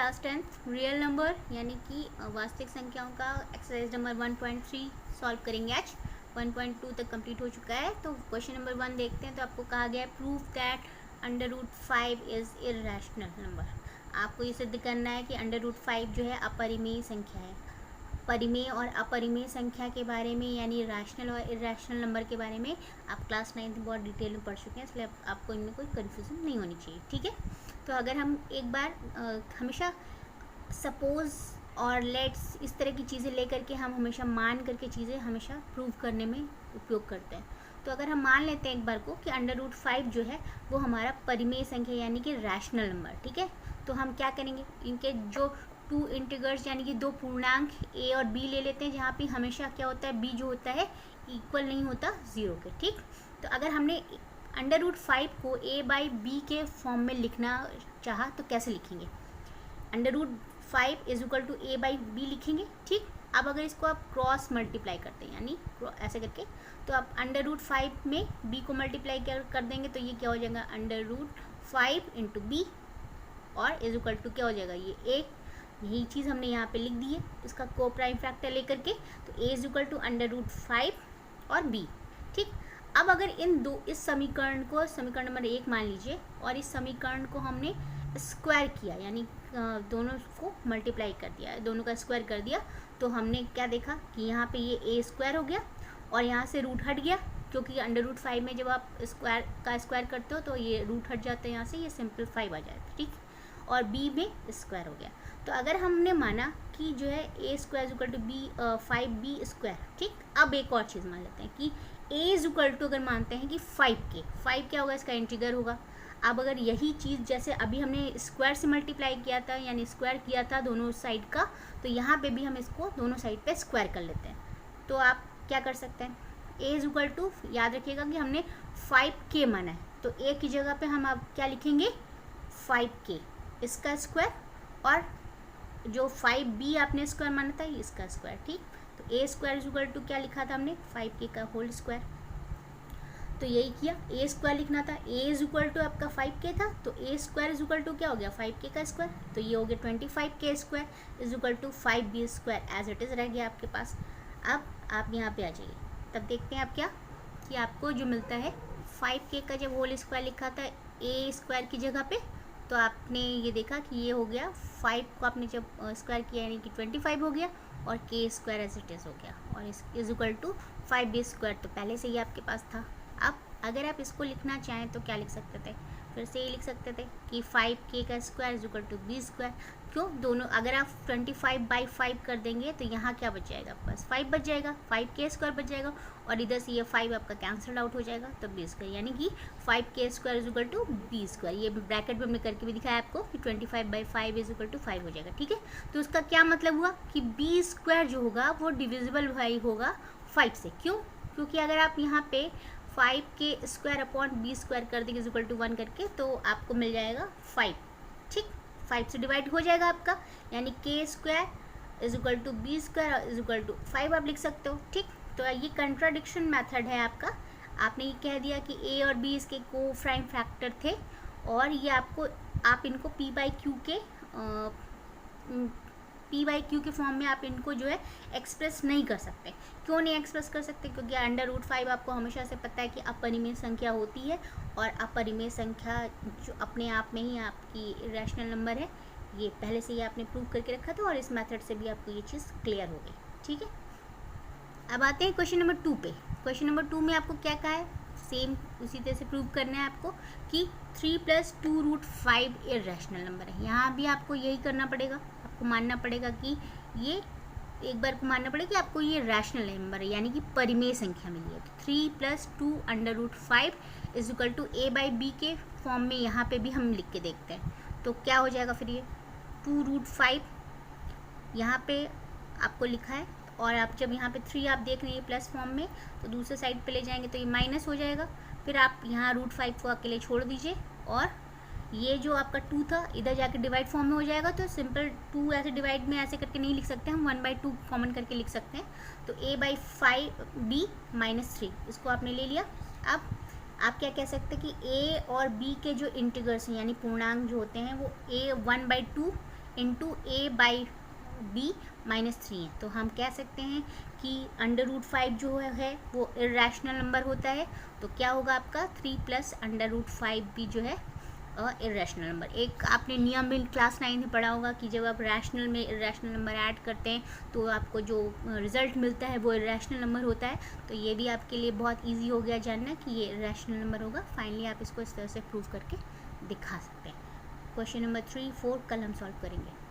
Class 10th real number यानी कि वास्तविक संख्याओं का एक्सरसाइज नंबर 1.3 सॉल्व करेंगे आज। 1.2 तक कंप्लीट हो चुका है। तो क्वेश्चन नंबर 1 देखते हैं। तो आपको कहा गया है prove that √5 is irrational number. आपको ये सिद्ध करना है कि √5 जो है अपरिमेय संख्या है। परिमेय और अपरिमेय संख्या के बारे में यानी रैशनल और इर्रेशनल नंबर के बारे में आप क्लास 9 में बहुत डिटेल में पढ़ चुके हैं, इसलिए आपको इनमें कोई कन्फ्यूज़न नहीं होनी चाहिए। ठीक है, तो अगर हम एक बार हमेशा सपोज़ और लेट्स इस तरह की चीज़ें लेकर के हम हमेशा मान करके चीज़ें हमेशा प्रूव करने में उपयोग करते हैं। तो अगर हम मान लेते हैं एक बार को कि √5 जो है वो हमारा परिमेय संख्या यानी कि रैशनल नंबर। ठीक है, तो हम क्या करेंगे, इनके जो 2 इंटीग्रल्स यानी कि 2 पूर्णांक a और b ले लेते हैं, जहाँ पे हमेशा क्या होता है b जो होता है इक्वल नहीं होता 0 के। ठीक, तो अगर हमने √5 को a/b के फॉर्म में लिखना चाहा तो कैसे लिखेंगे, √5 इज इक्वल टू a/b लिखेंगे। ठीक, अब अगर इसको आप क्रॉस मल्टीप्लाई करते हैं यानी ऐसे करके, तो आप √5 में b को मल्टीप्लाई कर देंगे तो ये क्या हो जाएगा √5 इंटू b और इज इक्वल टू क्या हो जाएगा ये a। यही चीज़ हमने यहाँ पे लिख दी है इसका को प्राइम फैक्टर लेकर के, तो a इज इक्वल टू √5 और b। ठीक, अब अगर इस समीकरण को समीकरण नंबर 1 मान लीजिए और इस समीकरण को हमने स्क्वायर किया यानी दोनों को मल्टीप्लाई कर दिया, दोनों का स्क्वायर कर दिया, तो हमने क्या देखा कि यहाँ पे ये a स्क्वायर हो गया और यहाँ से रूट हट गया, क्योंकि √5 में जब आप स्क्वायर करते हो तो ये रूट हट जाता है, यहाँ से ये सिंपल 5 आ जाता है। ठीक, और b में स्क्वायर हो गया। तो अगर हमने माना कि जो है a square equal to b 5b square. ठीक, अब एक और चीज़ मान लेते हैं कि a इज इक्वल टू अगर मानते हैं कि 5 क्या होगा, इसका इंटीग्रल होगा। अब अगर यही चीज़ जैसे अभी हमने स्क्वायर से मल्टीप्लाई किया था यानी स्क्वायर किया था दोनों साइड का, तो यहाँ पे भी हम इसको दोनों साइड पे स्क्वायर कर लेते हैं। तो आप क्या कर सकते हैं, a इज इक्वल टू, याद रखिएगा कि हमने 5k माना है, तो a की जगह पे हम अब क्या लिखेंगे 5k इसका स्क्वायर और जो 5b आपने स्क्वायर माना था इसका स्क्वायर। ठीक, तो a square is equal to क्या लिखा था हमने 5k का होल स्क्वायर, तो यही किया। a स्क्वायर लिखना था, a इज इक्वल टू आपका 5k था, तो a square is equal to क्या हो गया 5k का स्क्वायर, तो ये हो गया 25k square is equal to 5b square as it is रह गया आपके पास। अब आप यहाँ पे आ जाइए, तब देखते हैं आप क्या कि आपको जो मिलता है 5k का जब होल स्क्वायर लिखा था a स्क्वायर की जगह पे, तो आपने ये देखा कि ये हो गया 5 को आपने जब स्क्वायर किया यानी कि 25 हो गया और k square as it is हो गया और is equal to 5b square, तो पहले से ही आपके पास था। अब अगर आप इसको लिखना चाहें तो क्या लिख सकते थे, फिर से ये लिख सकते थे कि 5k का square is equal to b square. क्यों, दोनों अगर आप 25/5 कर देंगे तो यहाँ क्या बच जाएगा आपके पास 5 बच जाएगा, 5k स्क्वायर बच जाएगा और इधर से ये 5 आपका कैंसिल आउट हो जाएगा, तो b स्क्वायर यानी कि 5k square is equal to b square. ये ब्रैकेट में हमने करके भी दिखाया आपको कि 25/5 इज इक्वल टू 5 हो जाएगा। ठीक है, तो उसका क्या मतलब हुआ कि b स्क्वायर जो होगा वो डिविजिबल बाई होगा 5 से। क्यों, क्योंकि अगर आप यहाँ पे 5k square upon b square कर देंगे इज इक्वल टू 1 करके, तो आपको मिल जाएगा 5। ठीक, 5 से डिवाइड हो जाएगा आपका, यानी k square is equal to b square is equal to 5 आप लिख सकते हो। ठीक, तो ये कंट्राडिक्शन मेथड है आपका। आपने ये कह दिया कि a और b इसके को प्राइम फैक्टर थे और ये आपको आप इनको p/q के फॉर्म में आप इनको जो है एक्सप्रेस नहीं कर सकते। क्यों नहीं एक्सप्रेस कर सकते, क्योंकि √5 आपको हमेशा से पता है कि अपरिमेय संख्या होती है और अपरिमेय संख्या जो अपने आप में ही आपकी रैशनल नंबर है, ये पहले से ही आपने प्रूव करके रखा था और इस मेथड से भी आपको ये चीज़ क्लियर हो गई। ठीक है, अब आते हैं क्वेश्चन नंबर 2 पे। क्वेश्चन नंबर 2 में आपको क्या कहा है, सेम उसी तरह से प्रूव करना है आपको कि 3 + 2√5 इर्रेशनल नंबर है। यहाँ भी आपको यही करना पड़ेगा, आपको मानना पड़ेगा कि ये एक बार को मानना पड़ेगा कि आपको ये रैशनल नंबर है यानी कि परिमेय संख्या मिली है। तो 3 + 2√5 इज इक्वल टू a/b के फॉर्म में यहाँ पे भी हम लिख के देखते हैं, तो क्या हो जाएगा फिर ये 2√5 यहाँ पे आपको लिखा है और आप जब यहाँ पे 3 आप देख रहे हैं प्लस फॉर्म में, तो दूसरे साइड पे ले जाएंगे तो ये माइनस हो जाएगा। फिर आप यहाँ √5 को अकेले छोड़ दीजिए और ये जो आपका 2 था इधर जाके डिवाइड फॉर्म में हो जाएगा, तो सिंपल 2 ऐसे डिवाइड में ऐसे करके नहीं लिख सकते, हम 1/2 कॉमन करके लिख सकते हैं। तो a/5b - 3 इसको आपने ले लिया। अब आप क्या कह सकते हैं कि a और b के जो इंटीग्रल्स हैं यानी पूर्णांक जो होते हैं वो a 1/2 into A by B -3 है। तो हम कह सकते हैं कि √5 जो है वो इरेशनल नंबर होता है। तो क्या होगा आपका 3 प्लस √5 भी जो है इरेशनल नंबर। एक आपने नियम भी क्लास 9 में पढ़ा होगा कि जब आप रैशनल में इरेशनल नंबर ऐड करते हैं तो आपको जो रिज़ल्ट मिलता है वो इरेशनल नंबर होता है। तो ये भी आपके लिए बहुत इजी हो गया जानना कि ये इरेशनल नंबर होगा। फाइनली आप इसको इस तरह से प्रूव करके दिखा सकते हैं। क्वेश्चन नंबर 3, 4 कल हम सॉल्व करेंगे।